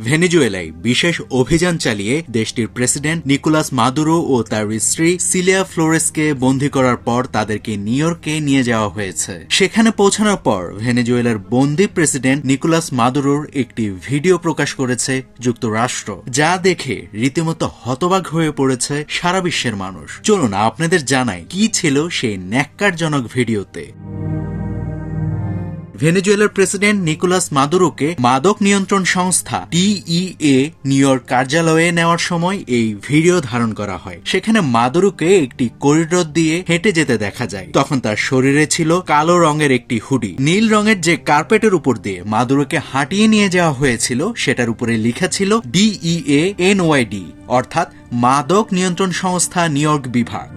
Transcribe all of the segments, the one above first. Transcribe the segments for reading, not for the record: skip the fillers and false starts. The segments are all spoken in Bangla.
ভেনেজুয়েলায় বিশেষ অভিযান চালিয়ে দেশটির প্রেসিডেন্ট নিকোলাস মাদুরো ও তার স্ত্রী সিলিয়া ফ্লোরেসকে বন্দী করার পর তাদেরকে নিউ ইয়র্কে নিয়ে যাওয়া হয়েছে। সেখানে পৌঁছানোর পর ভেনেজুয়েলার বন্দী প্রেসিডেন্ট নিকোলাস মাদুরোর একটি ভিডিও প্রকাশ করেছে যুক্তরাষ্ট্র, যা দেখে রীতিমতো হতবাক হয়ে পড়েছে সারা বিশ্বের মানুষ। চলুন আপনাদের জানাই কি ছিল সেই ন্যাক্কারজনক ভিডিওতে। ভেনেজুয়েলার প্রেসিডেন্ট নিকোলাস মাদুরোকে মাদক নিয়ন্ত্রণ সংস্থা DEA নিউ ইয়র্ক কার্যালয়ে নেওয়ার সময় এই ভিডিও ধারণ করা হয়। সেখানে মাদুরোকে একটি করিডোর দিয়ে হেঁটে যেতে দেখা যায়। তখন তার শরীরে ছিল কালো রঙের একটি হুডি। নীল রঙের যে কার্পেটের উপর দিয়ে মাদুরোকে হাঁটিয়ে নিয়ে যাওয়া হয়েছিল সেটার উপরে লেখা ছিল DEA NYD, অর্থাৎ মাদক নিয়ন্ত্রণ সংস্থা নিউ ইয়র্ক বিভাগ।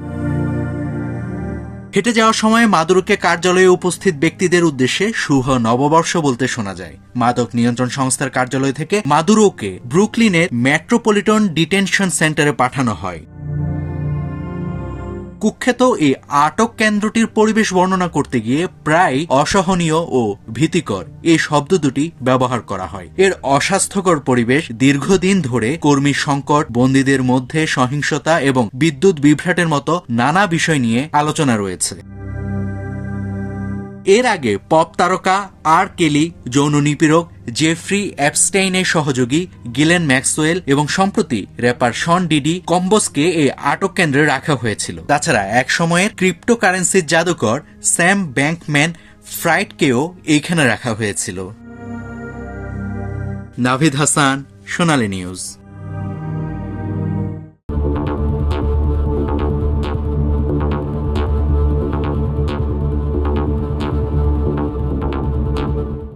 হেঁটে যাওয়ার সময় মাদুরোকে কার্যালয়ে উপস্থিত ব্যক্তিদের উদ্দেশ্যে শুভ নববর্ষ বলতে শোনা যায়। মাদক নিয়ন্ত্রণ সংস্থার কার্যালয় থেকে মাদুরোকে ব্রুকলিনের মেট্রোপলিটন ডিটেনশন সেন্টারে পাঠানো হয়। কুখ্যাত এই আটক কেন্দ্রটির পরিবেশ বর্ণনা করতে গিয়ে প্রায় অসহনীয় ও ভীতিকর এই শব্দ দুটি ব্যবহার করা হয়। এর অস্বাস্থ্যকর পরিবেশ, দীর্ঘদিন ধরে কর্মী সংকট, বন্দীদের মধ্যে সহিংসতা এবং বিদ্যুৎ বিভ্রাটের মতো নানা বিষয় নিয়ে আলোচনা রয়েছে। এর আগে পপ তারকা আর কেলি, যৌন নিপীড়ক জেফ্রি অ্যাপস্টেইনের সহযোগী গিলেন ম্যাক্সওয়েল এবং সম্প্রতি র্যাপার শন ডিডি কম্বোসকে এই আটক কেন্দ্রে রাখা হয়েছিল। তাছাড়া এক সময়ের ক্রিপ্টোকারেন্সির জাদুকর স্যাম ব্যাংকম্যান ফ্রাইডকেও এইখানে রাখা হয়েছিল। নাভিদ হাসান, সোনালী নিউজ।